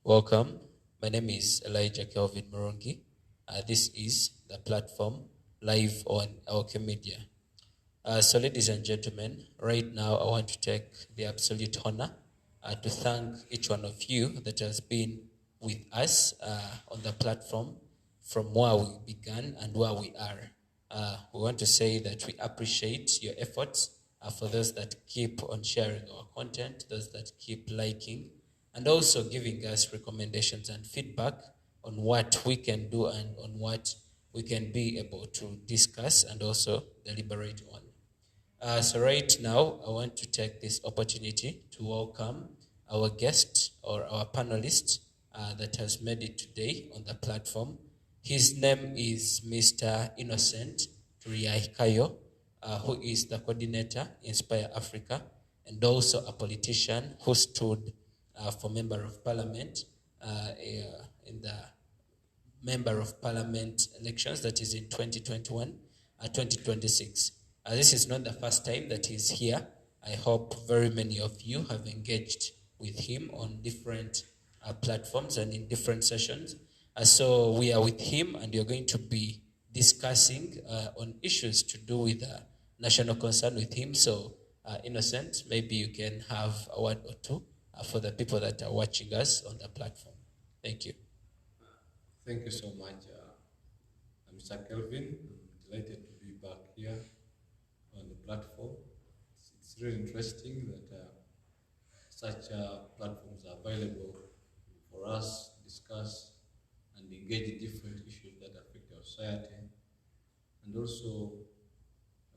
Welcome. My name is Elijah Kelvin Morongi. This is the platform live on Elkem Media. So, ladies and gentlemen, right now I want to take the absolute honor to thank each one of you that has been with us on the platform from where we began and where we are. We want to say that we appreciate your efforts for those that keep on sharing our content, those that keep liking, and also giving us recommendations and feedback on what we can do and on what we can be able to discuss and also deliberate on. So right now, I want to take this opportunity to welcome our guest or our panelist that has made it today on the platform. His name is Mr. Innocent Turiahikayo, who is the coordinator Inspire Africa and also a politician who stood for Member of Parliament in the Member of Parliament elections, that is in 2021 2026. This is not the first time that he's here. I hope very many of you have engaged with him on different platforms and in different sessions. So we are with him and we are going to be discussing on issues to do with national concern with him. So, Innocent, maybe you can have a word or two for the people that are watching us on the platform. Thank you. Thank you so much, Mr. Kelvin. I'm delighted to be back here on the platform. It's really interesting that such platforms are available for us to discuss and engage in different issues that affect our society. And also,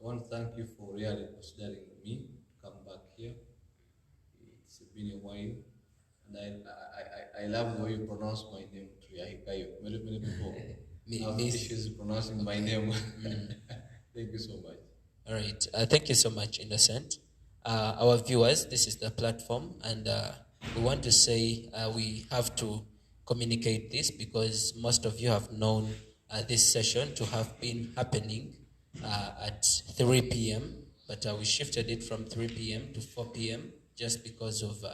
I want to thank you for really considering me to come back here. It's been a while, and I love the way you pronounce my name, Triahikayo. Many people have issues pronouncing my name. Thank you so much. All right. Thank you so much, Innocent. Our viewers, this is the platform, and we want to say we have to communicate this because most of you have known this session to have been happening at 3 p.m., but we shifted it from 3 p.m. to 4 p.m. just because of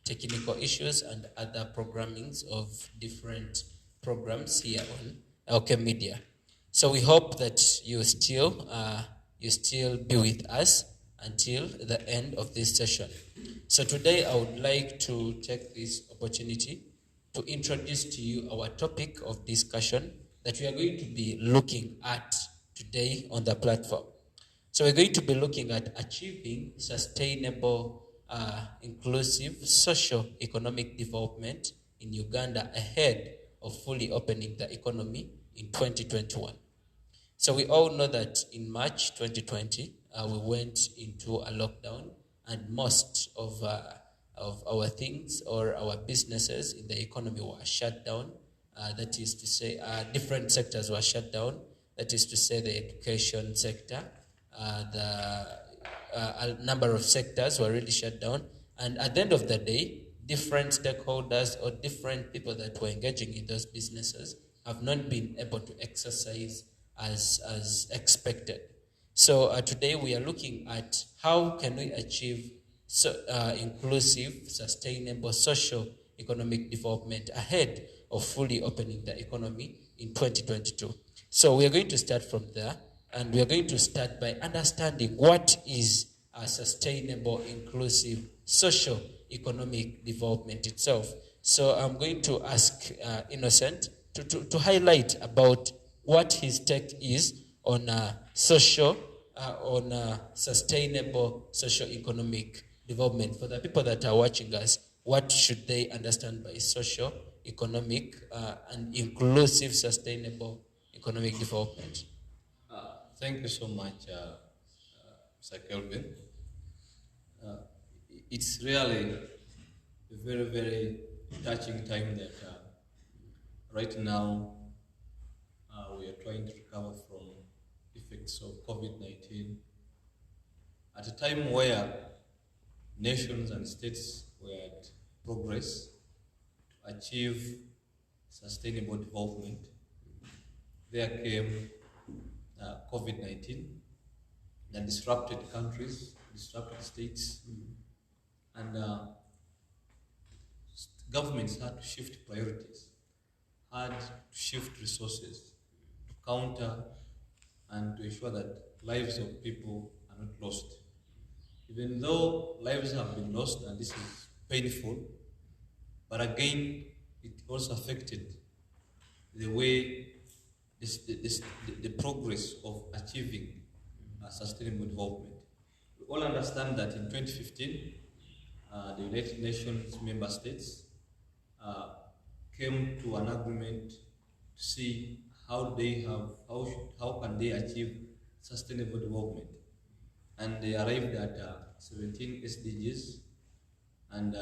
technical issues and other programmings of different programs here on Elkem Media. So we hope that you still be with us until the end of this session. So today I would like to take this opportunity to introduce to you our topic of discussion that we are going to be looking at today on the platform. So we're going to be looking at achieving sustainable, inclusive, socio-economic development in Uganda ahead of fully opening the economy in 2021. So we all know that in March 2020, we went into a lockdown, and most of our things or our businesses in the economy were shut down. That is to say, different sectors were shut down. That is to say, the education sector, a number of sectors were really shut down. And at the end of the day, different stakeholders or different people that were engaging in those businesses have not been able to exercise as expected. So today we are looking at how can we achieve inclusive, sustainable, social economic development ahead of fully opening the economy in 2022. So we are going to start from there, and we are going to start by understanding what is a sustainable, inclusive, social economic development itself. So I'm going to ask Innocent to highlight about what his take is on sustainable socio-economic development. For the people that are watching us, what should they understand by socio-economic and inclusive sustainable economic development? Thank you so much, Mr. Kelvin. Uh, it's really a very, very touching time that right now we are trying to recover from effects of COVID-19 at a time where nations and states were at progress to achieve sustainable development. There came COVID-19 that disrupted countries, disrupted states, and governments had to shift priorities, had to shift resources to counter and to ensure that lives of people are not lost. Even though lives have been lost, and this is painful, but again, it also affected the way the progress of achieving sustainable development. We all understand that in 2015, the United Nations member states uh, came to an agreement to see how can they achieve sustainable development, and they arrived at 17 SDGs, and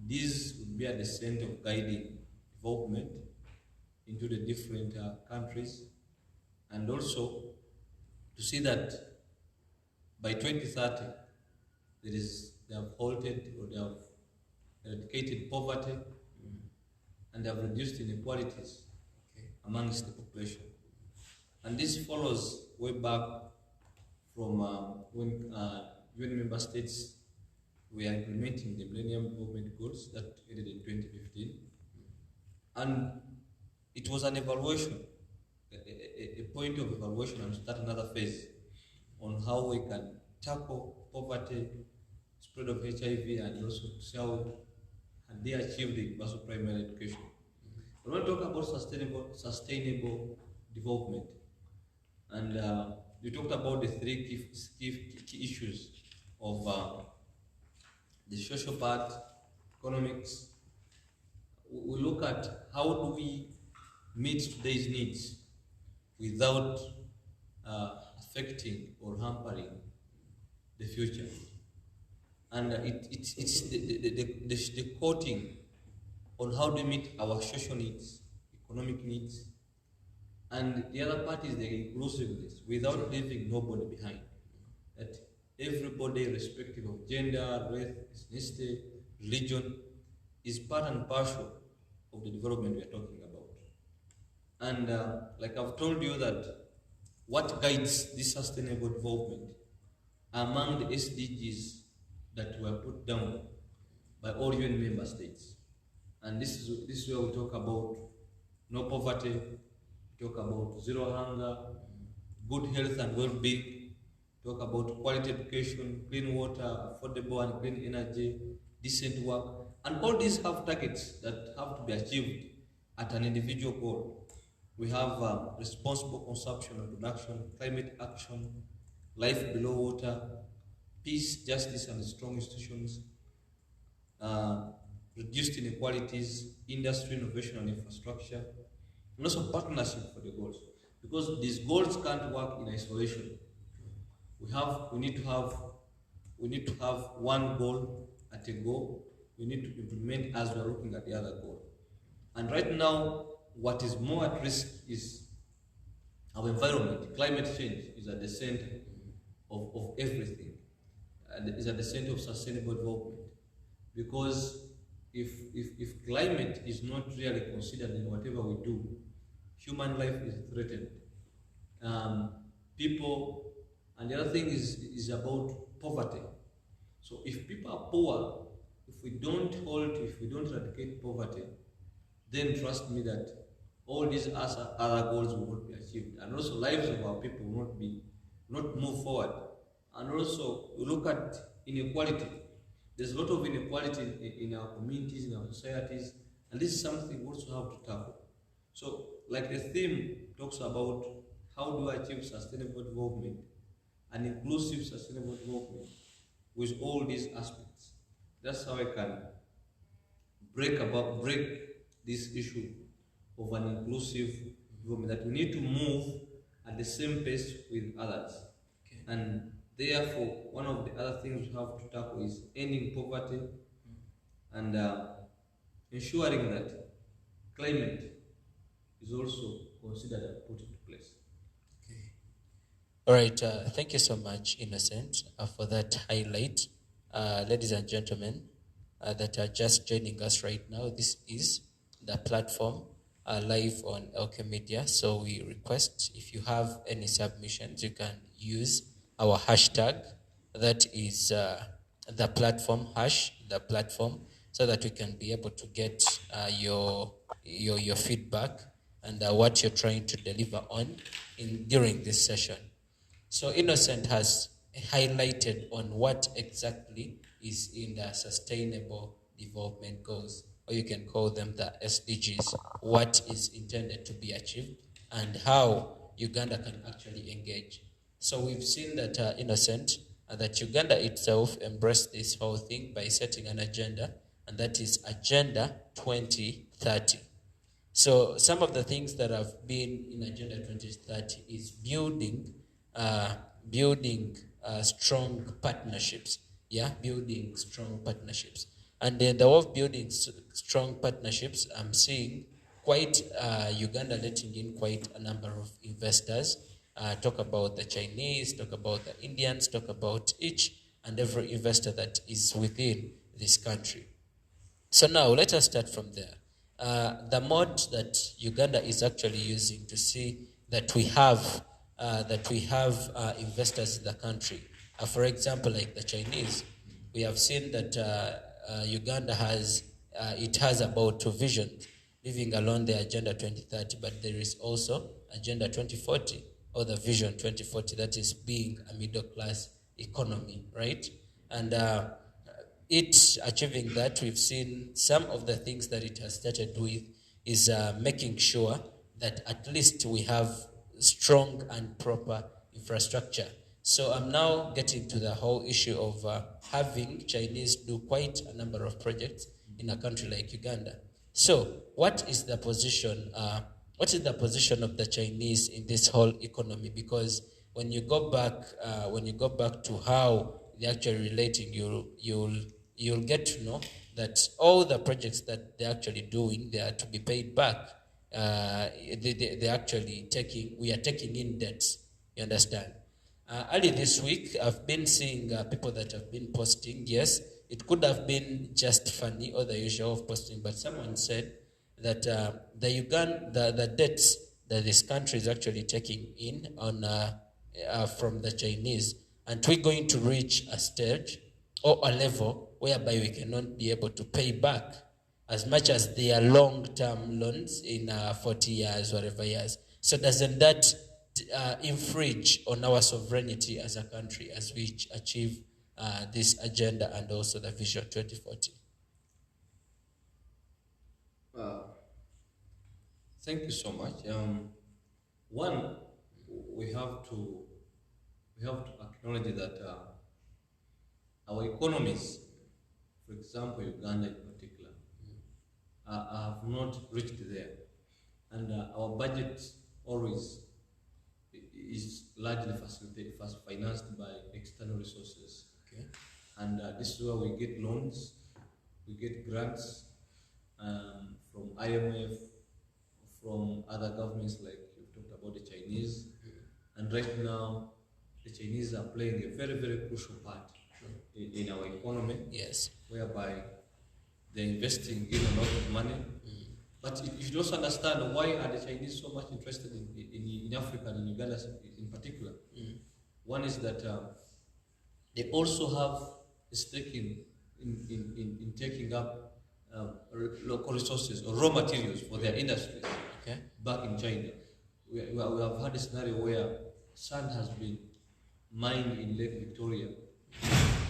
these would be at the center of guiding development into the different countries, and also to see that by 2030 they have halted or they have eradicated poverty, and they have reduced inequalities amongst the population. And this follows way back from when UN member states were implementing the Millennium Development Goals that ended in 2015. And it was an evaluation, a point of evaluation, and start another phase on how we can tackle poverty, spread of HIV, and also see how they achieve the universal primary education. When we talk about sustainable development, and we talked about the three key issues of the social part, economics. We look at how do we meet today's needs without affecting or hampering the future. And it's the quoting on how do we meet our social needs, economic needs, and the other part is the inclusiveness without leaving nobody behind. That everybody, irrespective of gender, race, ethnicity, religion, is part and parcel of the development we are talking about. And like I've told you that what guides this sustainable development among the SDGs that were put down by all UN member states. And this is where we talk about no poverty, we talk about zero hunger, good health and well-being, talk about quality education, clean water, affordable and clean energy, decent work, and all these have targets that have to be achieved at an individual goal. We have responsible consumption and production, climate action, life below water, peace, justice, and strong institutions, reduced inequalities, industry, innovation, and infrastructure, and also partnership for the goals. Because these goals can't work in isolation. We need to have one goal at a go. We need to implement as we're looking at the other goal. And right now, what is more at risk is our environment. Climate change is at the center of everything, and is at the center of sustainable development. Because if climate is not really considered in whatever we do, human life is threatened. People, and the other thing is about poverty. So if people are poor, if we don't eradicate poverty, then trust me that all these other goals will not be achieved, and also lives of our people will not move forward. And also we look at inequality. There's a lot of inequality in our communities, in our societies, and this is something we also have to tackle. So, like the theme talks about how do I achieve sustainable development and inclusive sustainable development with all these aspects. That's how I can break this issue of an inclusive development, that we need to move at the same pace with others. Okay. And therefore, one of the other things we have to tackle is ending poverty and ensuring that climate is also considered and put into place. Okay. All right. Thank you so much, Innocent, for that highlight. Ladies and gentlemen that are just joining us right now, this is the platform live on Elkem Media. So we request, if you have any submissions, you can use our hashtag. That is the platform hash, the platform. so that we can be able to get your feedback and what you're trying to deliver on during this session. So Innocent has highlighted on what exactly is in the Sustainable Development Goals, or you can call them the SDGs, what is intended to be achieved, and how Uganda can actually engage. So we've seen that Innocent, that Uganda itself embraced this whole thing by setting an agenda, and that is Agenda 2030. So some of the things that have been in Agenda 2030 is uh, strong partnerships. Yeah, building strong partnerships. And then the way of building strong partnerships, I'm seeing quite Uganda letting in quite a number of investors. Talk about the Chinese, talk about the Indians, talk about each and every investor that is within this country. So now let us start from there. The mode that Uganda is actually using to see that we have investors in the country. For example, like the Chinese, we have seen that Uganda has about two visions, leaving alone the Agenda 2030, but there is also Agenda 2040 or the Vision 2040, that is being a middle class economy, right? And it achieving that, we've seen some of the things that it has started with is making sure that at least we have strong and proper infrastructure. So I'm now getting to the whole issue of having Chinese do quite a number of projects in a country like Uganda. So what is the position? What is the position of the Chinese in this whole economy? Because when you go back to how they're actually relating, you'll get to know that all the projects that they're actually doing, they are to be paid back. They're actually we are taking in debts. You understand? Early this week, I've been seeing people that have been posting. Yes, it could have been just funny or the usual of posting, but someone said that the debts that this country is actually taking in on from the Chinese, and we're going to reach a stage or a level whereby we cannot be able to pay back as much as they are long-term loans in 40 years, whatever years. So doesn't that infringe on our sovereignty as a country as we achieve this agenda and also the Vision 2040? Uh, Thank you so much. One, we have to acknowledge that our economies, for example, Uganda in particular, have not reached there, and our budget always is largely financed by external resources. Okay. And this is where we get loans, we get grants from IMF, from other governments like you've talked about the Chinese. And right now, the Chinese are playing a very, very crucial part in our economy. Yes. Whereby they're investing in a lot of money. But you should also understand why are the Chinese so much interested in Africa and in Uganda in particular. One is that they also have a stake in taking up local resources or raw materials for their industries. Okay. Back in China. We have had a scenario where sand has been mined in Lake Victoria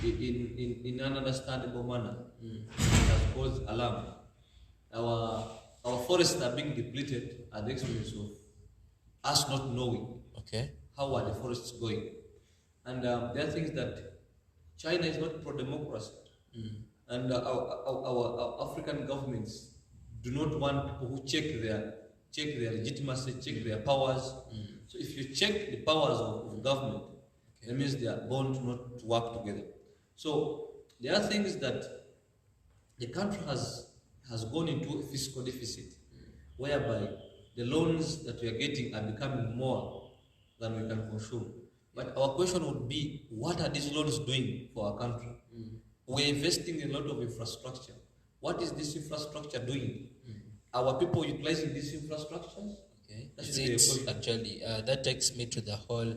in an understandable manner. It has caused alarm. Our forests are being depleted at the expense of us not knowing how are the forests going. And there are things that China is not pro-democracy. And our African governments do not want people who check their legitimacy, check their powers. So if you check the powers of government, that means they are bound not to work together. So there are things that the country has gone into a fiscal deficit, whereby the loans that we are getting are becoming more than we can consume. But our question would be, what are these loans doing for our country? We're investing in a lot of infrastructure. What is this infrastructure doing? Are people utilizing these infrastructures? Okay. Actually, that takes me to the whole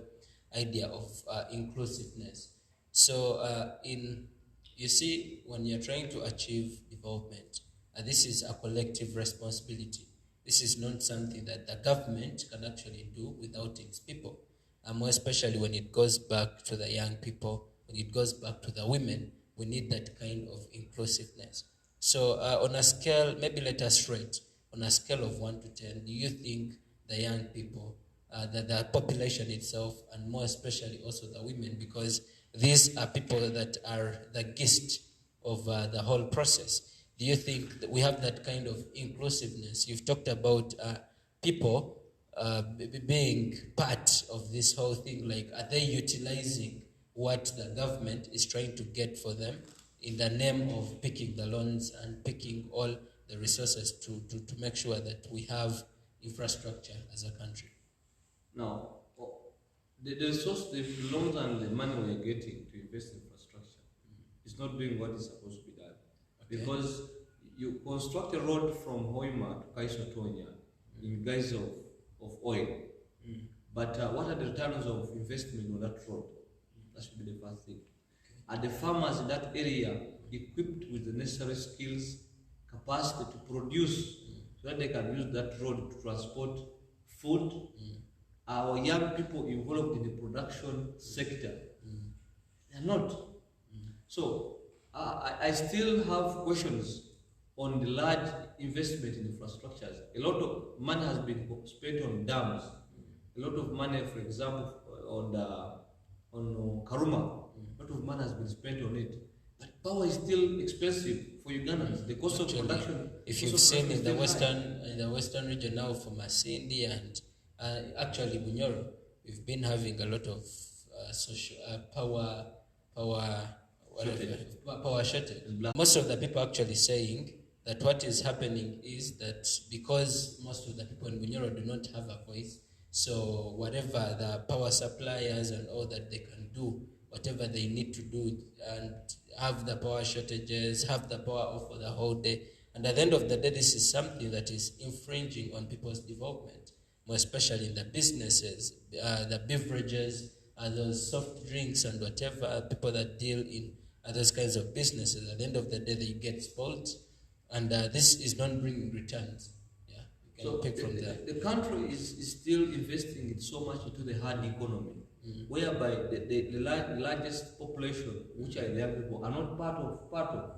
idea of inclusiveness. So in You see, when you're trying to achieve development, this is a collective responsibility. This is not something that the government can actually do without its people. More especially when it goes back to the young people, when it goes back to the women, we need that kind of inclusiveness. So, on a scale, maybe let us rate on a scale of 1 to 10, do you think the young people, the population itself, and more especially also the women, because these are people that are the gist of the whole process. Do you think that we have that kind of inclusiveness? You've talked about people being part of this whole thing. Like, are they utilizing what the government is trying to get for them in the name of picking the loans and picking all the resources to make sure that we have infrastructure as a country? Now, the resource, the loans and the money we are getting to invest in infrastructure is not doing what is supposed to be done. Okay. Because you construct a road from Hoima to Kaisotonia in guise of oil. But what are the returns of investment on that road? That should be the first thing. Are the farmers in that area equipped with the necessary skills, capacity to produce so that they can use that road to transport food? Our young people involved in the production sector, they are not. So I still have questions on the large investment in infrastructures. A lot of money has been spent on dams. A lot of money, for example, on Karuma, a lot of money has been spent on it. But power is still expensive for Ugandans. The cost Actually, of production. if you've seen in the western region now, for Masindi and actually Bunyoro, we've been having a lot of social power shortage. Most of the people actually saying that what is happening is that because most of the people in Bunyoro do not have a voice, so whatever the power suppliers and all that, they can do whatever they need to do and have the power shortages, have the power off for the whole day. And at the end of the day, this is something that is infringing on people's development, more especially in the businesses, the beverages, those soft drinks and whatever, people that deal in those kinds of businesses. At the end of the day, they get spoiled, and this is not bringing returns. Yeah, you can pick from there. The country is still investing in so much into the hard economy, whereby the largest population, which are young people, are not part of.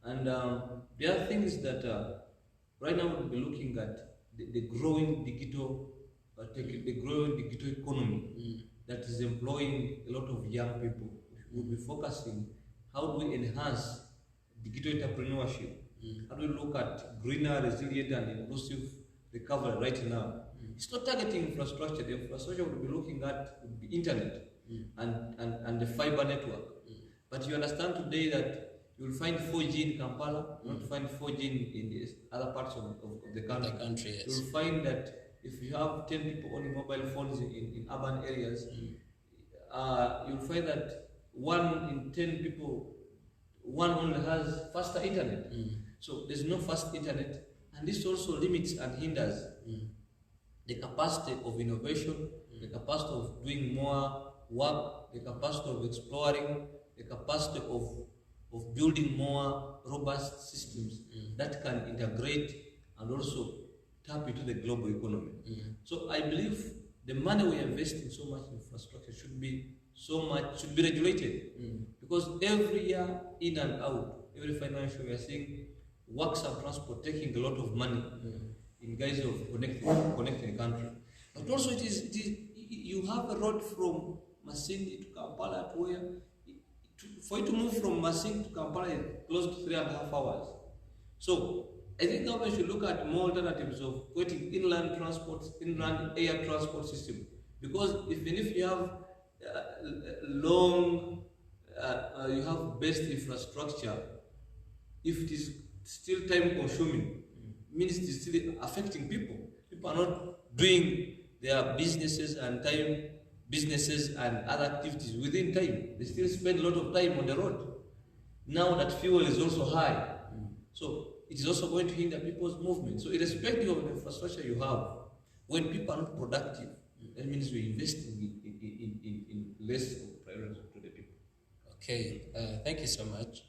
And there are things that right now we'll be looking at the growing digital economy that is employing a lot of young people. We'll be focusing how do we enhance digital entrepreneurship. How do we look at greener, resilient, and inclusive recovery right now? It's not targeting infrastructure. The infrastructure we'll be looking at would be internet and the fiber network. But you understand today that you will find 4G in Kampala, you will not find 4G in the other parts of the country. Yes. You will find that if you have 10 people owning mobile phones in urban areas, you'll find that 1 in 10 people, one only has faster internet. So there's no fast internet, and this also limits and hinders the capacity of innovation, the capacity of doing more work, the capacity of exploring, the capacity of building more robust systems that can integrate and also tap into the global economy. So I believe the money we are investing so much in infrastructure should be regulated, because every year in and out, every financial we are seeing works and transport taking a lot of money in guise of connecting the country. But also it is you have a road from Masindi to Kampala to where for you to move from Masindi to Kampala is close to 3.5 hours. So I think government should look at more alternatives of creating inland air transport system, because even if you have you have best infrastructure, if it is still time consuming, means it is still affecting people. People are not doing their businesses and other activities within time. They still spend a lot of time on the road. Now that fuel is also high, so it is also going to hinder people's movement. So irrespective of the infrastructure you have, when people are not productive, that means we're investing in less of priority to the people. Okay, thank you so much.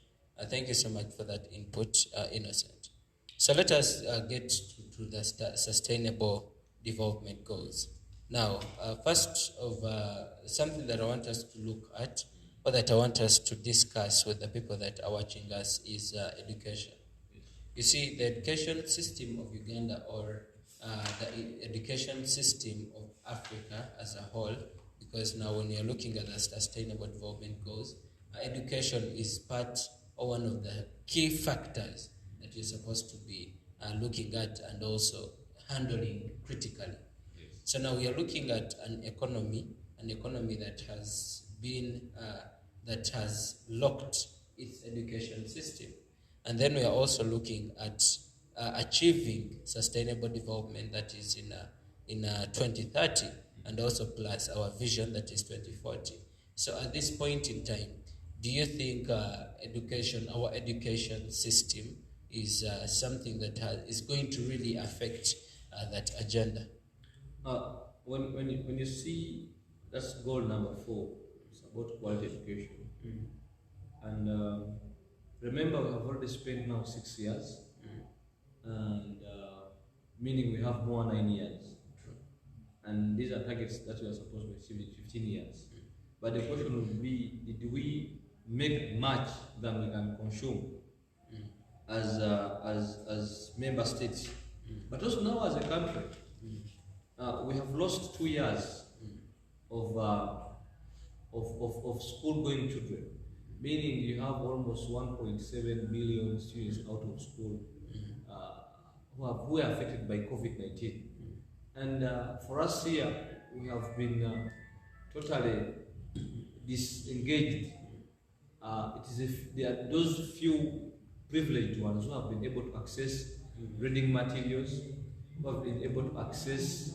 Thank you so much for that input, Innocent. So let us get to the sustainable development goals. Now, first of something that I want us to look at, or that I want us to discuss with the people that are watching us, is education. You see, the education system of Uganda, or the education system of Africa as a whole, because now when you're looking at the sustainable development goals, education is part or one of the key factors that you're supposed to be looking at and also handling critically. So now we are looking at an economy that has been that has locked its education system, and then we are also looking at achieving sustainable development that is in 2030, and also plus our vision that is 2040. So at this point in time, do you think our education system is something that is going to really affect that agenda? When you see that's goal number 4, it's about quality education. And remember, we have already spent now 6 years, and meaning we have more 9 years. And these are targets that we are supposed to achieve in 15 years. But the question would be, did we make much than we can consume as member states? But also now as a country, we have lost 2 years of school-going children, meaning you have almost 1.7 million students out of school who are affected by COVID-19. And for us here, we have been totally disengaged. It is if there are those few privileged ones who have been able to access reading materials, who have been able to access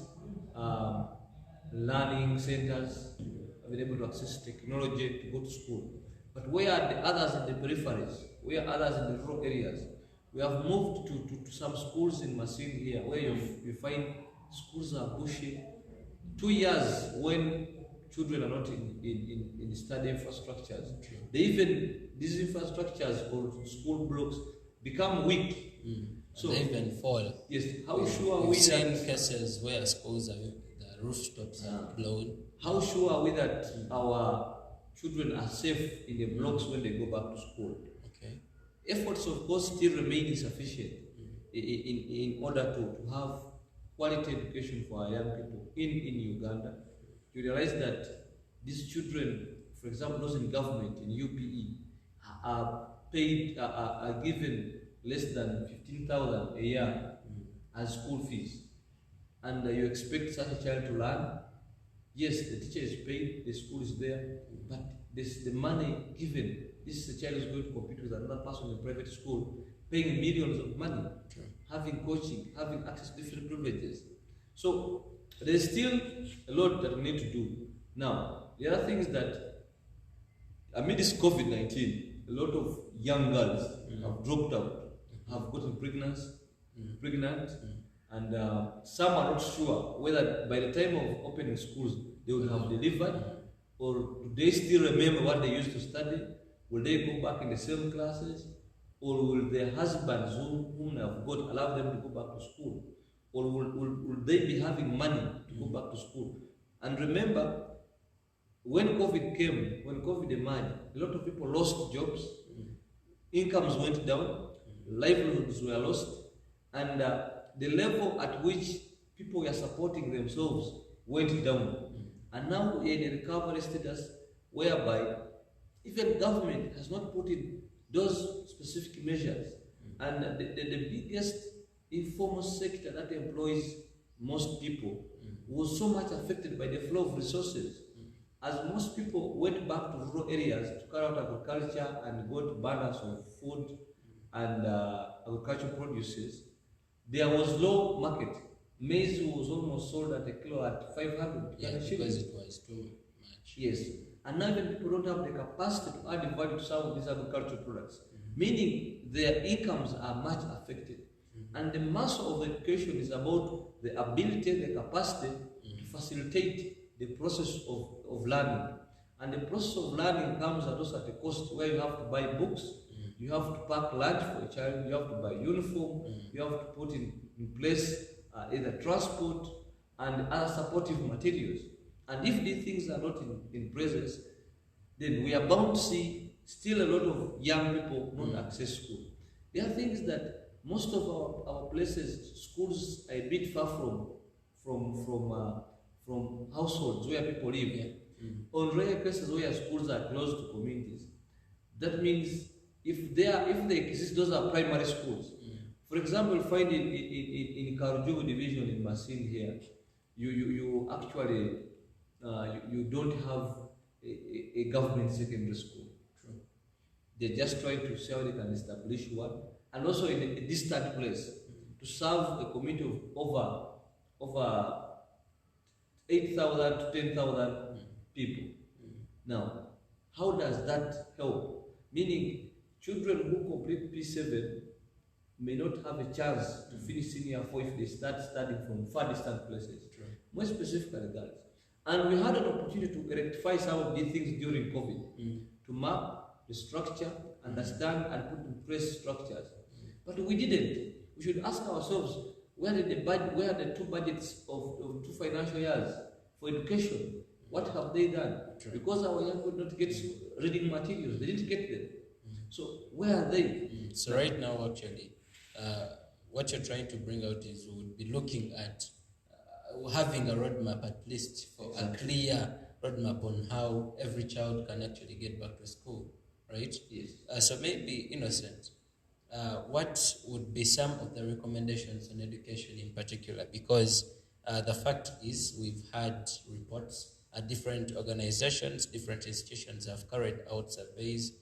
learning centers, have been able to access technology to go to school. But where are the others in the peripheries? Where are others in the rural areas? We have moved to some schools in Masini here, where you find schools are bushy. 2 years when children are not in study infrastructures, these infrastructures or school blocks become weak. So they even fall. Yes. How sure are we We've seen that cases where schools are the rooftops are blown? how sure are we that our children are safe in the blocks when they go back to school? Okay. Efforts, of course, still remain insufficient in order to have quality education for our young people in Uganda. You realize that these children, for example, those in government, in UPE, are paid, are given less than 15,000 a year as school fees. And you expect such a child to learn. Yes, the teacher is paid, the school is there, but the money given, this is a child who is going to compete with another person in private school, paying millions of money, having coaching, having access to different privileges. So there's still a lot that we need to do. Now, the other thing is that amid this COVID-19, a lot of young girls have dropped out, have gotten pregnant, and some are not sure whether by the time of opening schools they will have delivered, or do they still remember what they used to study? Will they go back in the same classes? Or will their husbands whom they have got allow them to go back to school? Or will they be having money to go back to school? And remember, when COVID came, when COVID emerged, a lot of people lost jobs, incomes went down, livelihoods were lost, and the level at which people were supporting themselves went down. And now we are in a recovery status whereby even government has not put in those specific measures. And the biggest informal sector that employs most people was so much affected by the flow of resources. As most people went back to rural areas to carry out agriculture and got banners of food and agricultural produces, there was low market. Maize was almost sold at a kilo at 500 because it was too much. Yes. And now even people don't have the capacity to add value to some of these agricultural products, meaning their incomes are much affected. And the master of education is about the ability, the capacity to facilitate the process of learning. And the process of learning comes also at a cost where you have to buy books, you have to pack lunch for a child, you have to buy uniform, you have to put in place either transport and other supportive materials. And if these things are not in presence, then we are bound to see still a lot of young people not access school. There are things that most of our places, schools are a bit far from households where people live. Yeah. On rare cases where schools are close to communities, that means if they exist, those are primary schools. For example, find in Karujugu division in Masin here, you actually you don't have a government secondary school. True. They're just trying to see how they can establish one, and also in a distant place to serve a community of over 8,000 to 10,000 people. Now, how does that help? Meaning, children who complete P7 may not have a chance to finish senior 4 if they start studying from far distant places. True. More specifically, girls. And we had an opportunity to rectify some of these things during COVID, to map the structure, understand and put in place structures. But we didn't. We should ask ourselves, where are the two budgets of 2 financial years for education? What have they done? True. Because our young people don't get reading materials, they didn't get them. So where are they? So right now, actually, what you're trying to bring out is we would be looking at having a roadmap, at least for a clear roadmap on how every child can actually get back to school, right? Yes. So maybe, Innocent, what would be some of the recommendations on education in particular? Because the fact is we've had reports, different organizations, different institutions have carried out surveys,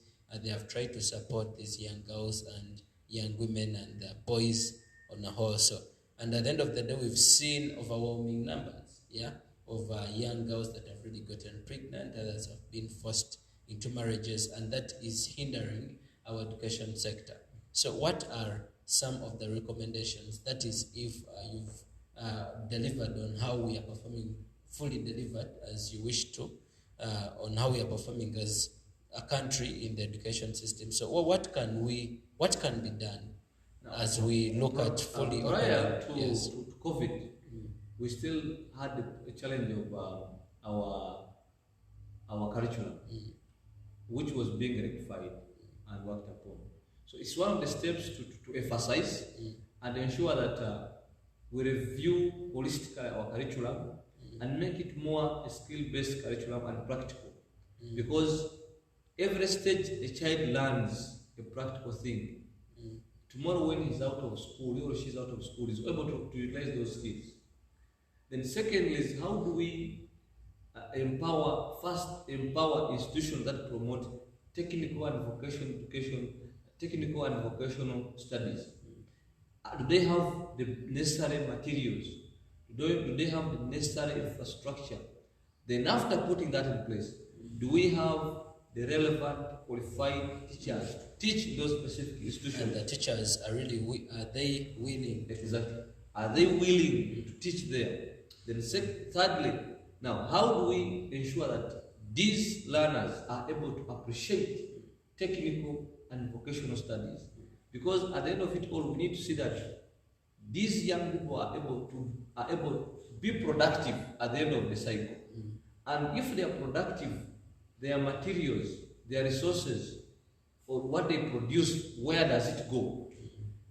they have tried to support these young girls and young women and boys on a whole. So, and at the end of the day, we've seen overwhelming numbers, of young girls that have really gotten pregnant, others have been forced into marriages, and that is hindering our education sector. So what are some of the recommendations? That is, if you've delivered on how we are performing, fully delivered as you wish to, on how we are performing as a country in the education system. So what can be done as we look at fully prior opening? to COVID, we still had a challenge of our curriculum, which was being rectified and worked upon. So it's one of the steps to emphasize and ensure that we review holistically our curriculum and make it more a skill-based curriculum and practical. Because every stage a child learns a practical thing. Tomorrow when he's out of school, he or she's out of school, is able to utilize those skills. Then secondly is how do we empower institutions that promote technical and vocational education, technical and vocational studies. Do they have the necessary materials? Do they have the necessary infrastructure? Then after putting that in place, do we have the relevant qualified teachers to teach those specific institutions? And the teachers are are they willing? Exactly. Are they willing to teach there? Then thirdly, now how do we ensure that these learners are able to appreciate technical and vocational studies? Because at the end of it all, we need to see that these young people are able to be productive at the end of the cycle. And if they are productive, their materials, their resources, for what they produce, where does it go?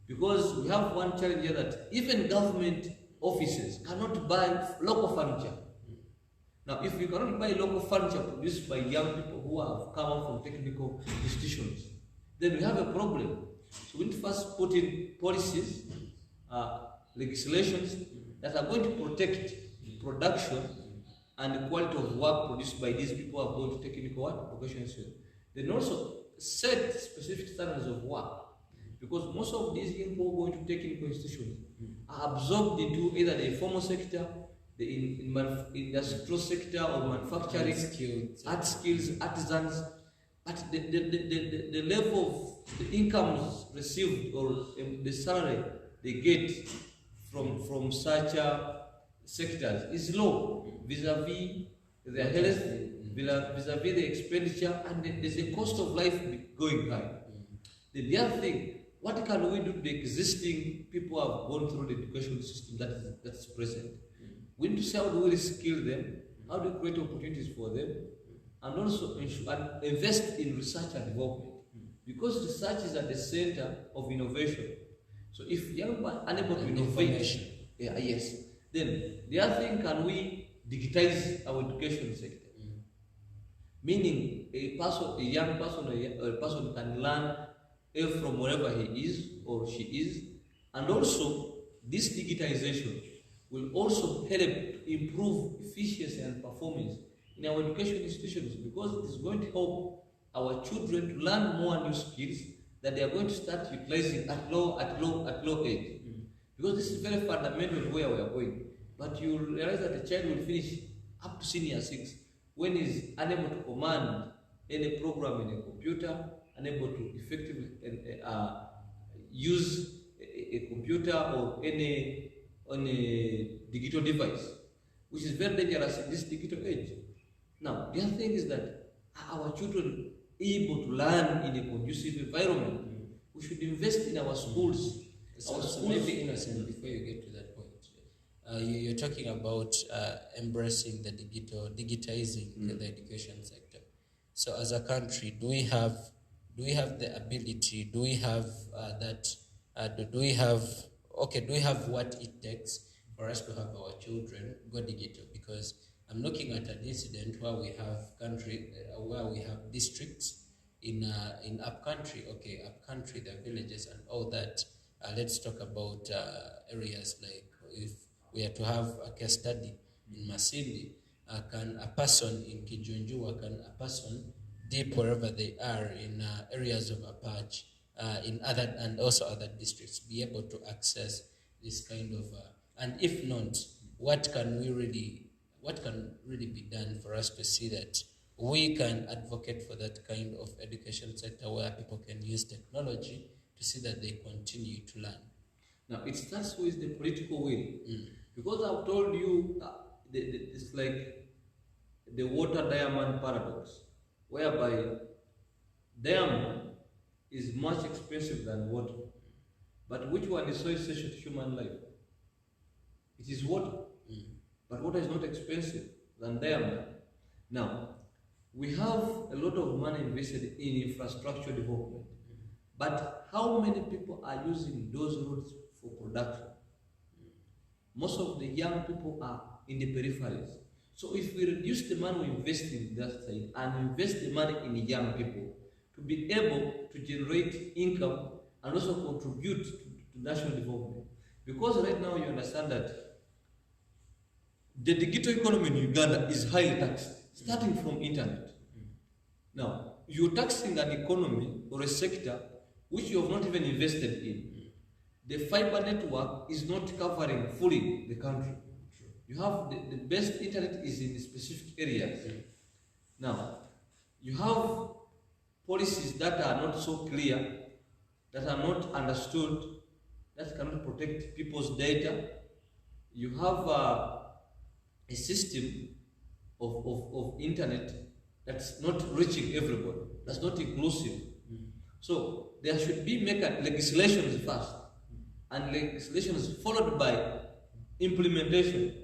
Because we have one challenge here that even government offices cannot buy local furniture. Now, if you cannot buy local furniture produced by young people who have come out from technical institutions, then we have a problem. So we need to first put in policies, legislations that are going to protect production and the quality of work produced by these people who are going to technical vocational institutions. Then also set specific standards of work. Because most of these young people going to technical institutions are absorbed into either the informal sector, the industrial sector or manufacturing, art skills, artisans, but the level of the incomes received or the salary they get from such sectors is low vis-a-vis their health vis-a-vis the expenditure, and there's a cost of life going high. The other thing, what can we do to the existing people who have gone through the education system that's present? We need to see how do we reskill them, how do we create opportunities for them, and also invest in research and development. Because research is at the center of innovation. So if young people are unable to innovate, yes, then the other thing, can we digitize our education sector? Meaning a young person, a person can learn from wherever he is or she is, and also this digitization will also help improve efficiency and performance in our education institutions, because it is going to help our children to learn more new skills that they are going to start utilizing at low age. Because this is very fundamental where we are going. But you will realize that the child will finish up to senior 6 when he is unable to command any program in a computer, unable to effectively use a computer or any digital device, which is very dangerous in this digital age. Now, the other thing is that our children able to learn in a conducive environment. We should invest in our schools. So maybe, Innocent, before you get to that point, you're talking about embracing the digitizing the education sector. So as a country, do we have the ability? Do we have do we have what it takes for us to have our children go digital? Because I'm looking at an incident where we have districts in upcountry, the villages and all that. Let's talk about areas like, if we are to have a case study in Masindi, can a person in Kijunjua, can a person deep wherever they are in areas of Apache, in other and also other districts, be able to access this kind of, and if not, what can really be done for us to see that we can advocate for that kind of education sector where people can use technology to see that they continue to learn? Now, it starts with the political will. Because I've told you, it's like the water diamond paradox, whereby diamond is much expensive than water. But which one is so essential to human life? It is water. But water is not expensive than diamond. Now, we have a lot of money invested in infrastructure development. But how many people are using those roads for production? Most of the young people are in the peripheries. So if we reduce the money we invest in that side and invest the money in young people to be able to generate income and also contribute to national development. Because right now you understand that the digital economy in Uganda is highly taxed, starting from internet. Now, you're taxing an economy or a sector which you have not even invested in. The fiber network is not covering fully the country. You have the best internet is in specific areas. Now, you have policies that are not so clear, that are not understood, that cannot protect people's data. You have a system of internet that's not reaching everybody, that's not inclusive. So there should be legislations first, and legislations followed by implementation.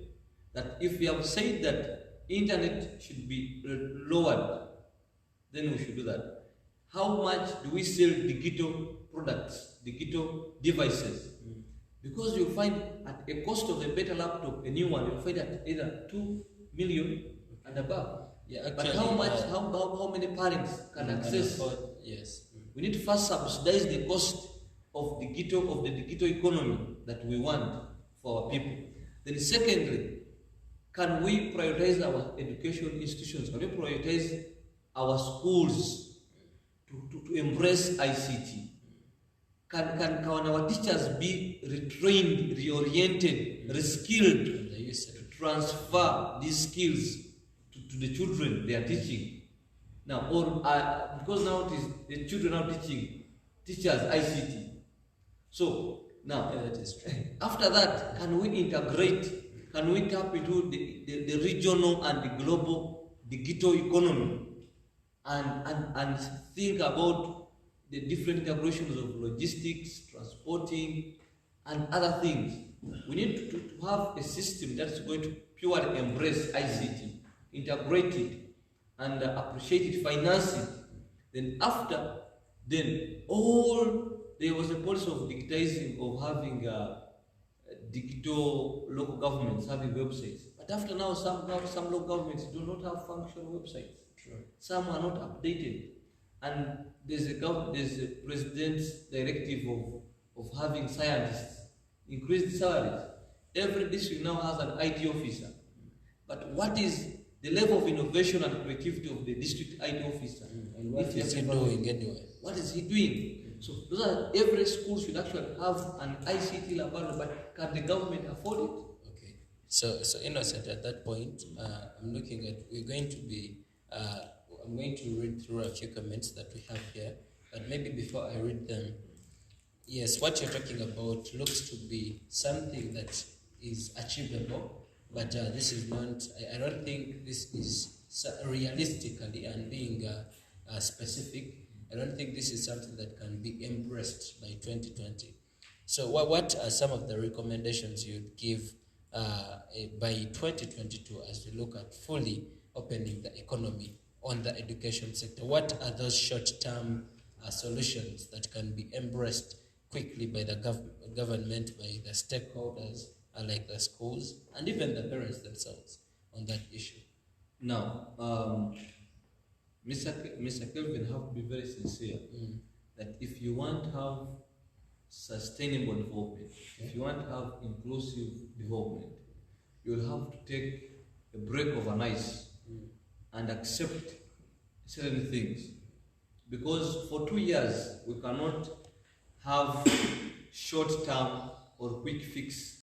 That if we have said that internet should be lowered, then we should do that. How much do we sell digital products, digital devices? Because you'll find at a cost of a better laptop, a new one, you'll find at either 2 million and above. Yeah, actually, but how much? How many parents can access? Yes. We need to first subsidize the cost of the digital economy that we want for our people. Then secondly, can we prioritize our education institutions? Can we prioritize our schools to embrace ICT? Can our teachers be retrained, reoriented, reskilled to transfer these skills to the children they are teaching? Now, or because now it is the children are teaching teachers ICT. So now, that is true. After that, can we integrate? Can we tap into the regional and the global digital economy and think about the different integrations of logistics, transporting, and other things. We need to have a system that's going to purely embrace ICT, integrate it, and appreciate it, finance it. Then after, then all there was a policy of digitizing, of having digital local governments having websites. But after now, some local governments do not have functional websites. Sure. Some are not updated, and there's a president's directive of having scientists, increased salaries. Every district now has an IT officer. But what is the level of innovation and creativity of the district IT officer? And what is he doing anyway? What is he doing? So those are, every school should actually have an ICT laboratory, but can the government afford it? Okay. So Innocent, at that point, I'm looking at, I'm going to read through a few comments that we have here, but maybe before I read them, yes, what you're talking about looks to be something that is achievable, but this is not, I don't think this is realistically, and being specific, I don't think this is something that can be embraced by 2020. So what are some of the recommendations you'd give by 2022 as we look at fully opening the economy on the education sector? What are those short-term solutions that can be embraced quickly by the government, by the stakeholders, like the schools, and even the parents themselves on that issue? Now, Mr. Kelvin, have to be very sincere that if you want to have sustainable development, if you want to have inclusive development, you'll have to take a break of an ice and accept certain things. Because for 2 years, we cannot have short-term or quick fix